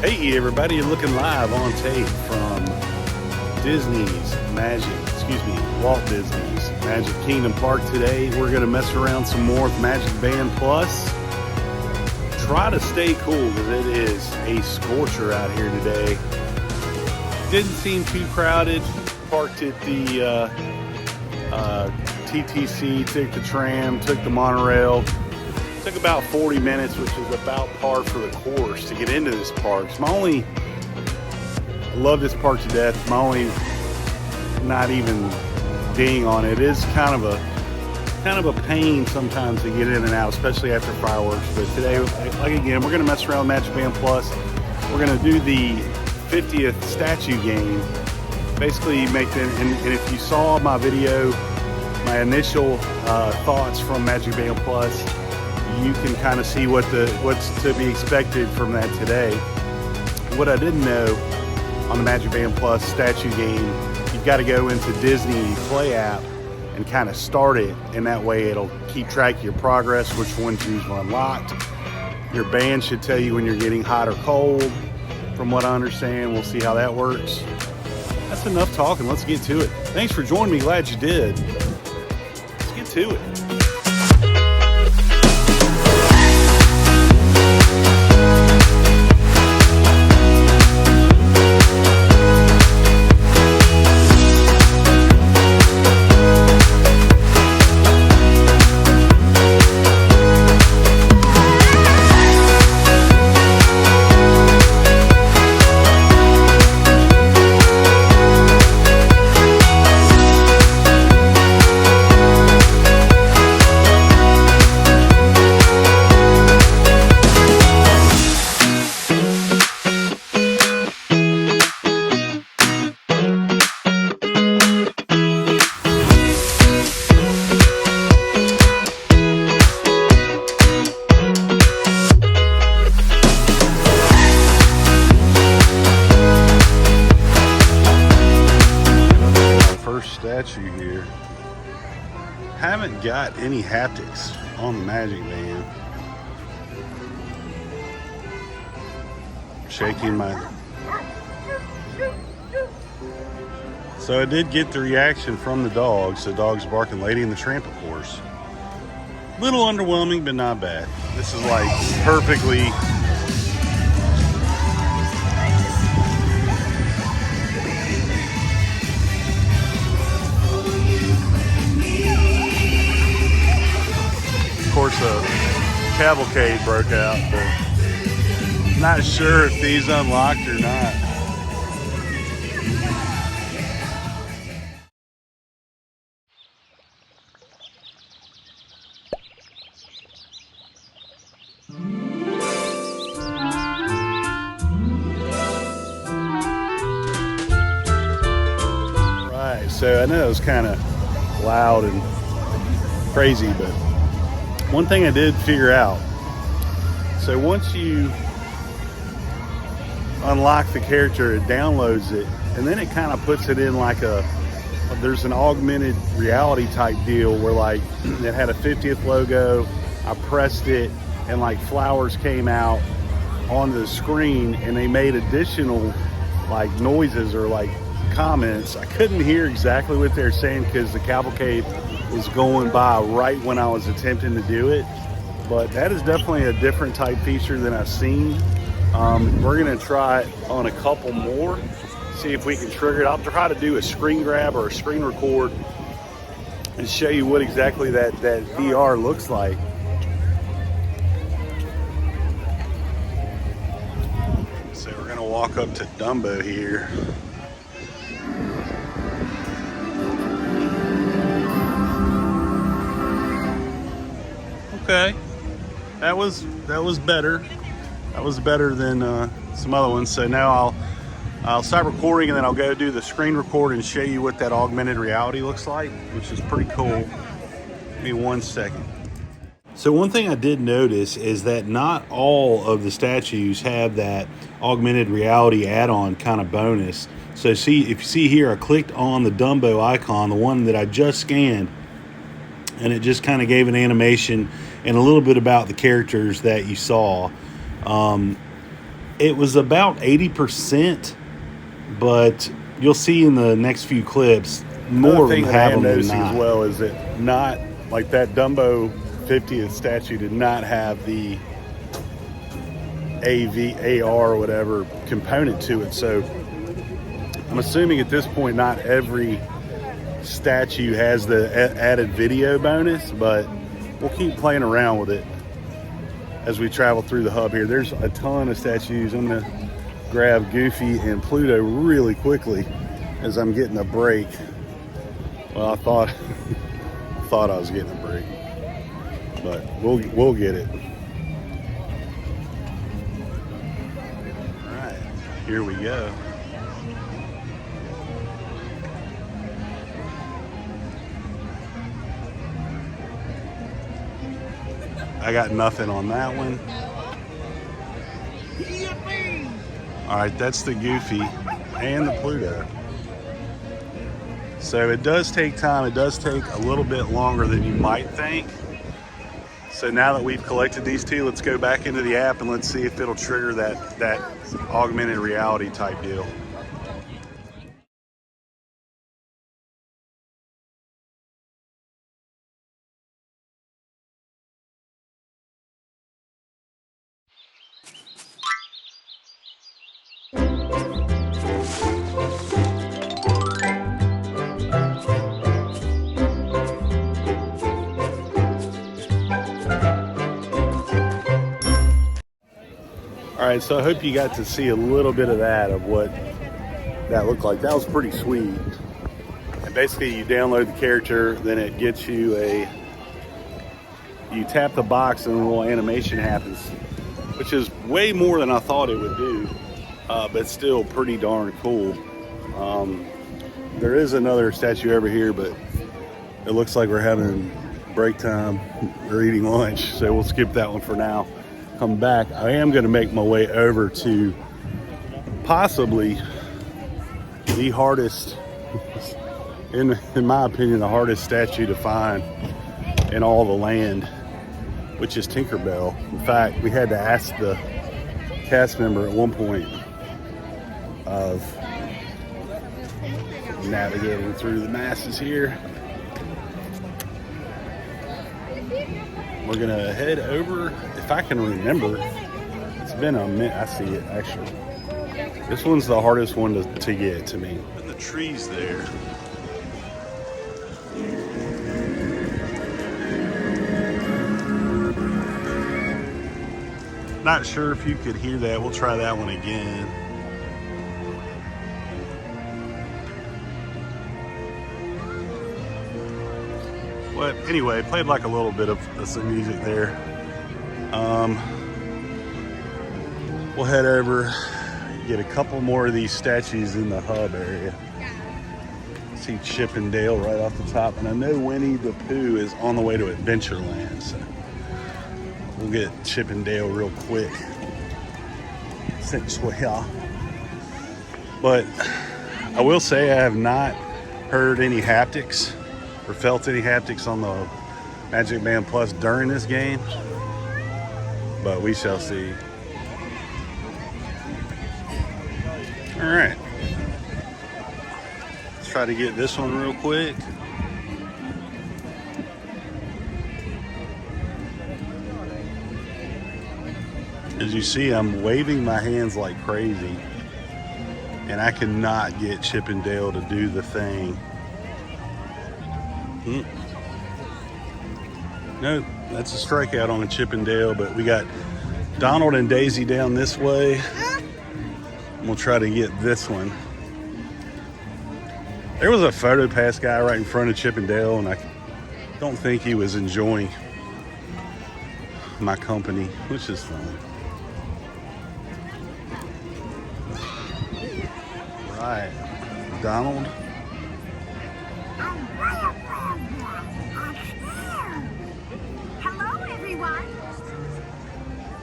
Hey everybody, you're looking live on tape from Walt Disney's Magic Kingdom Park today. We're going to mess around some more with MagicBand Plus. Try to stay cool because it is a scorcher out here today. Didn't seem too crowded. Parked at the TTC, took the tram, took the monorail. Took about 40 minutes, which is about par for the course to get into this park. I love this park to death. My only, not even ding on it, is kind of a pain sometimes to get in and out, especially after fireworks. But today, like again, we're gonna mess around with MagicBand Plus. We're gonna do the 50th statue game. Basically, make them. And if you saw my video, my initial thoughts from MagicBand Plus, you can kind of see what's to be expected from that today. What I didn't know on the MagicBand Plus statue game, you've got to go into Disney Play app and kind of start it, and that way it'll keep track of your progress, which ones you've unlocked. Your band should tell you when you're getting hot or cold, from what I understand. We'll see how that works. That's enough talking. Let's get to it. Thanks for joining me. Glad you did. Let's get to it. Statue here. Haven't got any haptics on the MagicBand. Shaking my. So I did get the reaction from the dogs. The dogs barking Lady and the Tramp, of course. Little underwhelming, but not bad. This is like perfectly. Of course, a cavalcade broke out, but not sure if these unlocked or not. Right, so I know it was kind of loud and crazy, but one thing I did figure out, so once you unlock the character, it downloads it, and then it kind of puts it in like there's an augmented reality type deal where like it had a 50th logo. I pressed it and like flowers came out on the screen, and they made additional like noises or like comments. I couldn't hear exactly what they're saying because the cavalcade was going by right when I was attempting to do it, but that is definitely a different type feature than I've seen. We're gonna try it on a couple more, see if we can trigger it. I'll try to do a screen grab or a screen record and show you what exactly that VR looks like. So we're gonna walk up to Dumbo here. Okay, that was better. That was better than some other ones. So now I'll stop recording, and then I'll go do the screen record and show you what that augmented reality looks like, which is pretty cool. Give me 1 second. So one thing I did notice is that not all of the statues have that augmented reality add-on kind of bonus. So see, if you see here, I clicked on the Dumbo icon, the one that I just scanned, and it just kind of gave an animation and a little bit about the characters that you saw. It was about 80%, but you'll see in the next few clips more of them have them than not. As well is that not like that Dumbo 50th statue did not have the AR or whatever component to it. So I'm assuming at this point not every statue has the added video bonus, but we'll keep playing around with it as we travel through the hub here. There's a ton of statues. I'm gonna grab Goofy and Pluto really quickly as I'm getting a break. Well, I thought I was getting a break, but we'll get it. All right, here we go. I got nothing on that one. All right, that's the Goofy and the Pluto. So it does take time. It does take a little bit longer than you might think. So now that we've collected these two, let's go back into the app and let's see if it'll trigger that augmented reality type deal. All right, so I hope you got to see a little bit of that, of what that looked like. That was pretty sweet. And basically you download the character, then it gets you you tap the box and a little animation happens, which is way more than I thought it would do, but still pretty darn cool. There is another statue over here, but it looks like we're having break time. We're eating lunch, so we'll skip that one for now. Come back. I am going to make my way over to possibly the hardest, in my opinion, the hardest statue to find in all the land, which is Tinkerbell. In fact, we had to ask the cast member at one point of navigating through the masses here. We're gonna head over, if I can remember. It's been a minute. I see it actually. This one's the hardest one to get to me. And the trees there. Not sure if you could hear that. We'll try that one again. But anyway, played like a little bit of some music there. We'll head over, get a couple more of these statues in the hub area. See Chip and Dale right off the top, and I know Winnie the Pooh is on the way to Adventureland, so we'll get Chip and Dale real quick. But I will say I have not heard any haptics or felt any haptics on the MagicBand Plus during this game, but we shall see. All right, let's try to get this one real quick. As you see, I'm waving my hands like crazy, and I cannot get Chip and Dale to do the thing. No, that's a strikeout on a Chip and Dale, but we got Donald and Daisy down this way. We'll try to get this one. There was a photo pass guy right in front of Chip and Dale, and I don't think he was enjoying my company, which is fun. Right, Donald. Hello, everyone.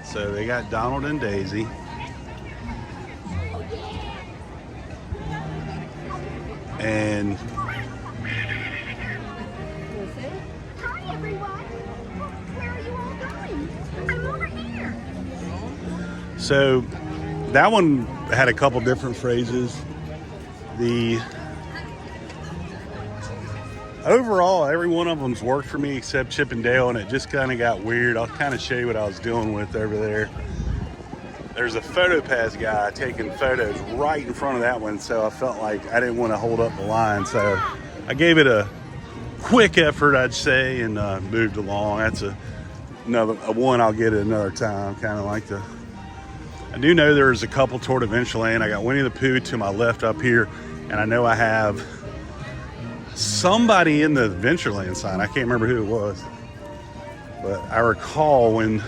So they got Donald and Daisy. And hi, everyone. Where are you all going? I'm over here. So that one had a couple different phrases. Overall, every one of them's worked for me except Chip and Dale, and it just kind of got weird. I'll kind of show you what I was dealing with over there. There's a PhotoPass guy taking photos right in front of that one, so I felt like I didn't want to hold up the line. So I gave it a quick effort, I'd say, and moved along. That's another one I'll get at another time. Kind of like I do know there's a couple toward Adventureland. I got Winnie the Pooh to my left up here, and I know I have somebody in the Adventureland sign. I can't remember who it was, but I recall when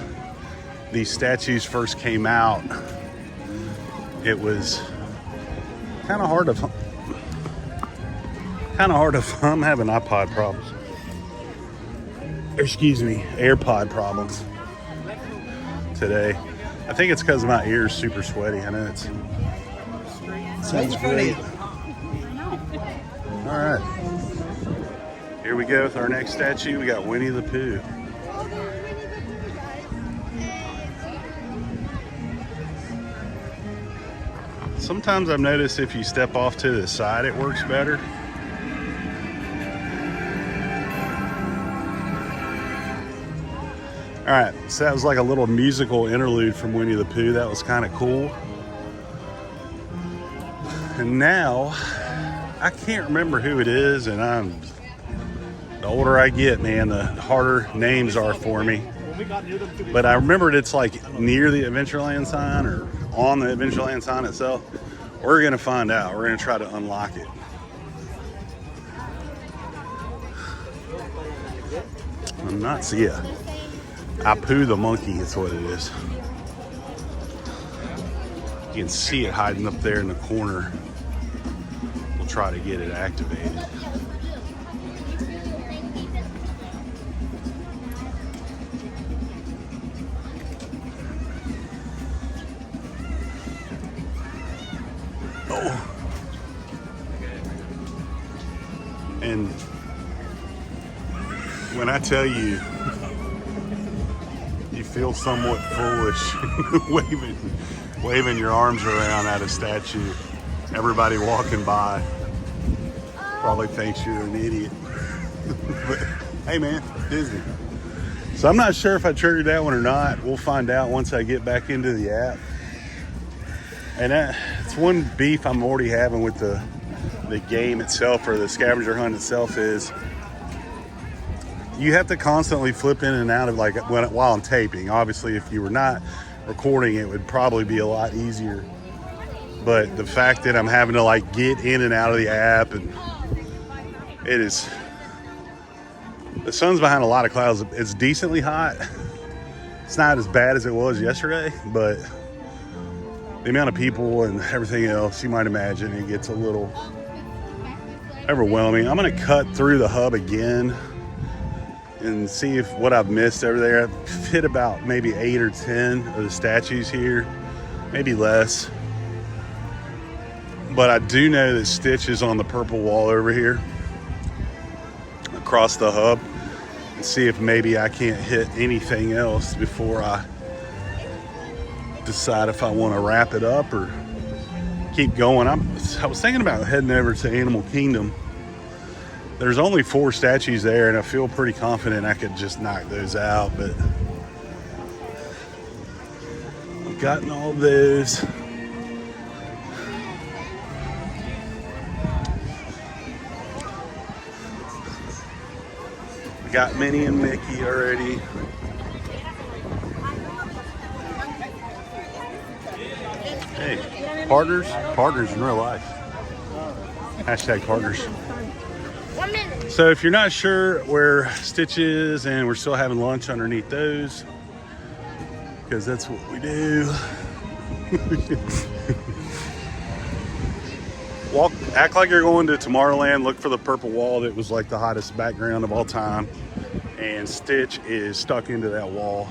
these statues first came out, it was kind of hard to find. I'm having iPod problems. Excuse me, AirPod problems today. I think it's because my ears super sweaty. I know it sounds great. All right, here we go with our next statue. We got Winnie the Pooh. Sometimes I've noticed if you step off to the side, it works better. All right, so that was like a little musical interlude from Winnie the Pooh. That was kind of cool. And now, I can't remember who it is, and the older I get, man, the harder names are for me. But I remembered it's like near the Adventureland sign or on the Adventureland sign itself. We're gonna find out. We're gonna try to unlock it. I'm not seeing. Apu the monkey is what it is. You can see it hiding up there in the corner. We'll try to get it activated. Oh. And when I tell you, you feel somewhat foolish waving your arms around at a statue. Everybody walking by probably thinks you're an idiot. But hey man, Disney. So I'm not sure if I triggered that one or not. We'll find out once I get back into the app. And it's one beef I'm already having with the game itself, or the scavenger hunt itself, is you have to constantly flip in and out of, like, while I'm taping. Obviously, if you were not recording, it would probably be a lot easier. But the fact that I'm having to like get in and out of the app, and the sun's behind a lot of clouds. It's decently hot. It's not as bad as it was yesterday, but the amount of people and everything else, you might imagine it gets a little overwhelming. I'm going to cut through the hub again and see if what I've missed over there. I've hit about maybe 8 or 10 of the statues here, maybe less. But I do know that Stitch is on the purple wall over here across the hub, and see if maybe I can't hit anything else before I decide if I want to wrap it up or keep going. I was thinking about heading over to Animal Kingdom. There's only 4 statues there, and I feel pretty confident I could just knock those out, but I've gotten all those. I got Minnie and Mickey already. Hey, partners in real life. Hashtag partners. 1 minute. So if you're not sure where Stitch is, and we're still having lunch underneath those, because that's what we do. Act like you're going to Tomorrowland. Look for the purple wall that was like the hottest background of all time, and Stitch is stuck into that wall.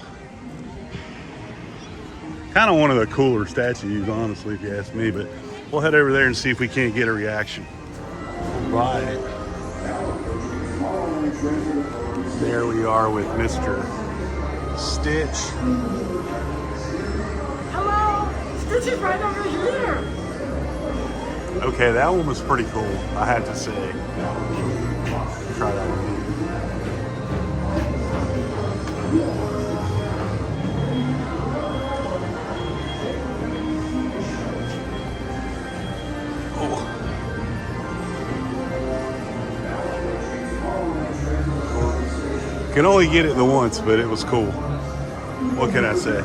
Kind of one of the cooler statues, honestly, if you ask me, but we'll head over there and see if we can't get a reaction. Right. There we are with Mr. Stitch. Hello, This is right over here. Okay, that one was pretty cool, I have to say. Try that one. Can only get it the once, but it was cool. What can I say?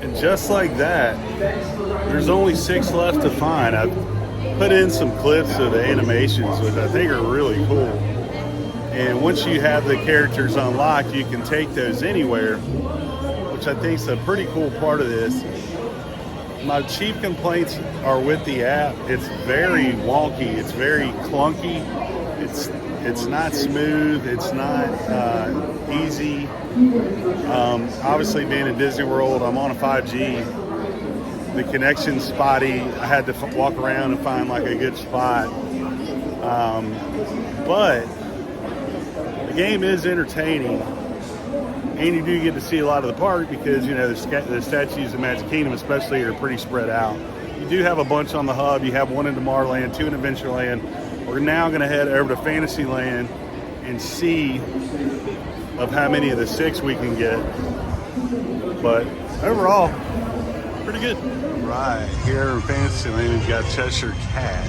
And just like that, there's only 6 left to find. I've put in some clips of the animations, which I think are really cool. And once you have the characters unlocked, you can take those anywhere, which I think is a pretty cool part of this. My chief complaints are with the app. It's very wonky. It's very clunky. It's not smooth. It's not easy. Obviously, being in Disney World, I'm on a 5G. The connection's spotty. I had to walk around and find like a good spot. But the game is entertaining, and you do get to see a lot of the park because, you know, the statues in Magic Kingdom especially are pretty spread out. You do have a bunch on the hub. You have one in Tomorrowland, 2 in Adventureland. We're now going to head over to Fantasyland and see of how many of the 6 we can get. But overall, pretty good. Right, here in Fantasyland we've got Cheshire Cat.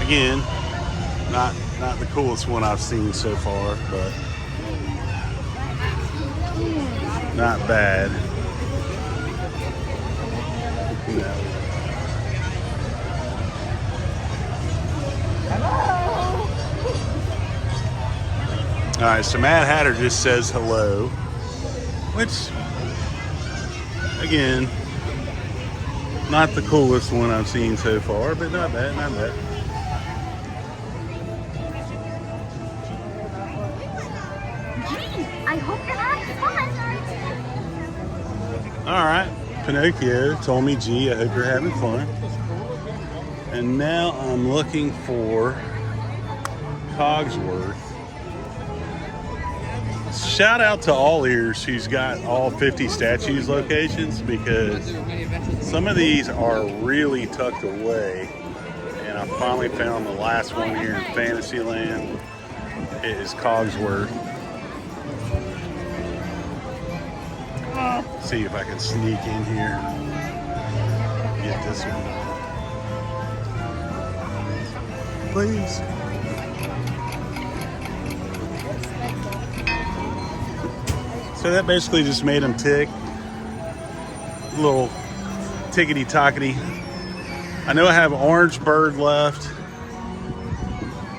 Again, not the coolest one I've seen so far, but not bad. No. All right, so Mad Hatter just says hello, which, again, not the coolest one I've seen so far, but not bad, not bad. I hope you're having fun. All right, Pinocchio told me, gee, I hope you're having fun. And now I'm looking for Cogsworth. Shout out to All Ears who's got all 50 statues locations, because some of these are really tucked away. And I finally found the last one here in Fantasyland. It is Cogsworth. See if I can sneak in here. Get this one. Please. So that basically just made him tick. A little tickety-tockety. I know I have Orange Bird left.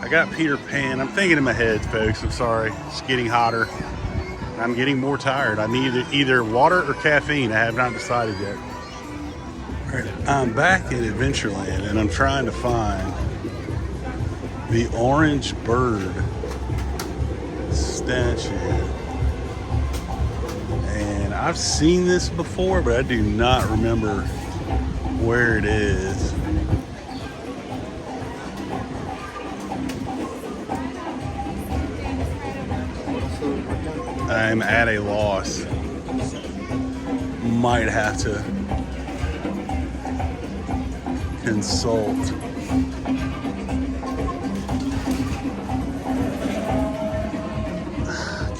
I got Peter Pan. I'm thinking in my head, folks. I'm sorry. It's getting hotter. I'm getting more tired. I need either water or caffeine. I have not decided yet. All right, I'm back in Adventureland and I'm trying to find the Orange Bird statue. And I've seen this before, but I do not remember where it is. I'm at a loss. Might have to consult.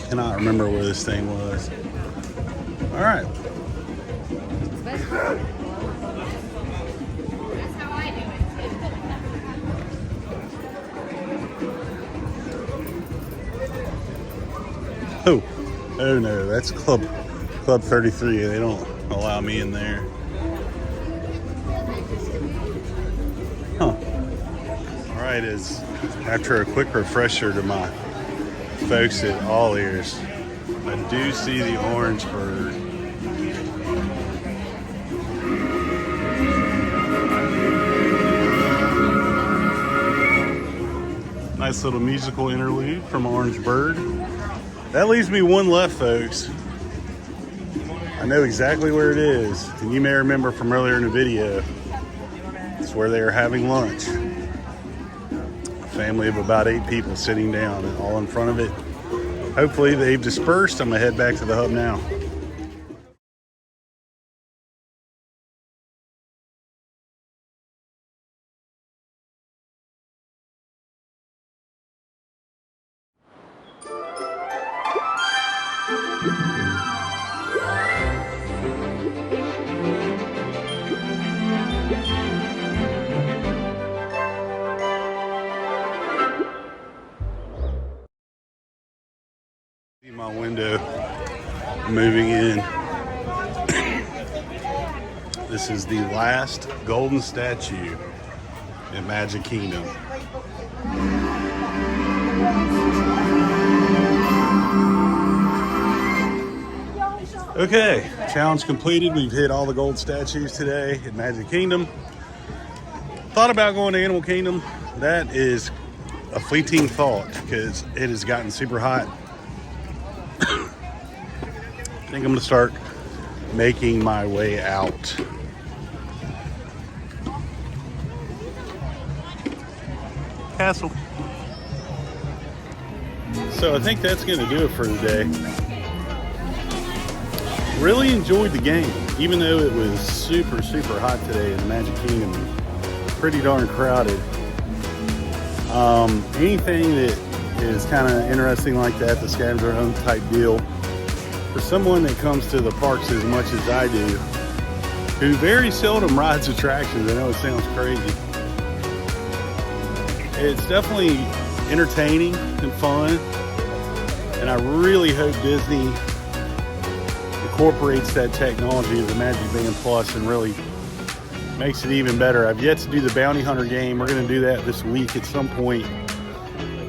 Cannot remember where this thing was. All right. That's how I do it. Oh no, that's Club 33. They don't allow me in there. Huh. All right, is after a quick refresher to my folks at All Ears, I do see the Orange Bird. Nice little musical interlude from Orange Bird. That leaves me one left, folks. I know exactly where it is, and you may remember from earlier in the video. It's where they are having lunch. A family of about 8 people sitting down, and all in front of it. Hopefully they've dispersed. I'm gonna head back to the hub now. See my window moving in. This is the last golden statue in Magic Kingdom. Okay, challenge completed. We've hit all the gold statues today at Magic Kingdom. Thought about going to Animal Kingdom. That is a fleeting thought because it has gotten super hot. I think I'm gonna start making my way out. Castle. So I think that's gonna do it for today. Really enjoyed the game, even though it was super, super hot today in Magic Kingdom. Pretty darn crowded. Anything that is kind of interesting like that, the scavenger hunt type deal, for someone that comes to the parks as much as I do, who very seldom rides attractions, I know it sounds crazy, it's definitely entertaining and fun, and I really hope Disney incorporates that technology of the MagicBand Plus and really makes it even better. I've yet to do the Bounty Hunter game. We're going to do that this week at some point.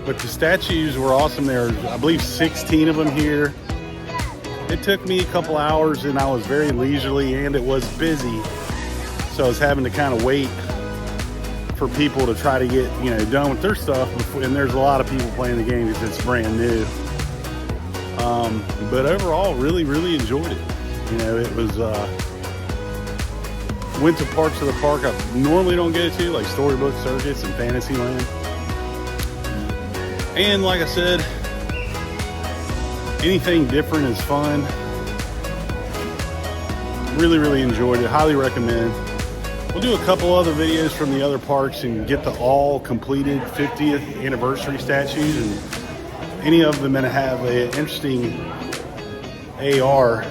But the statues were awesome. There are, I believe, 16 of them here. It took me a couple hours, and I was very leisurely, and it was busy. So I was having to kind of wait for people to try to get, done with their stuff. And there's a lot of people playing the game because it's brand new. But overall, really, really enjoyed it. It was, went to parts of the park I normally don't go to, like Storybook Circus and Fantasyland. And like I said, anything different is fun. Really, really enjoyed it. Highly recommend. We'll do a couple other videos from the other parks and get the all completed 50th anniversary statues, and any of them that have an interesting AR,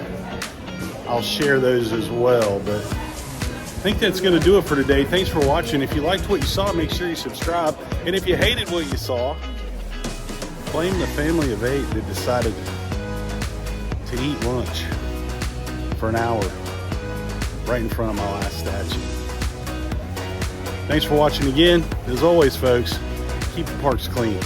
I'll share those as well. But I think that's going to do it for today. Thanks for watching. If you liked what you saw, make sure you subscribe. And if you hated what you saw, blame the family of 8 that decided to eat lunch for an hour right in front of my last statue. Thanks for watching again. As always, folks, keep the parks clean.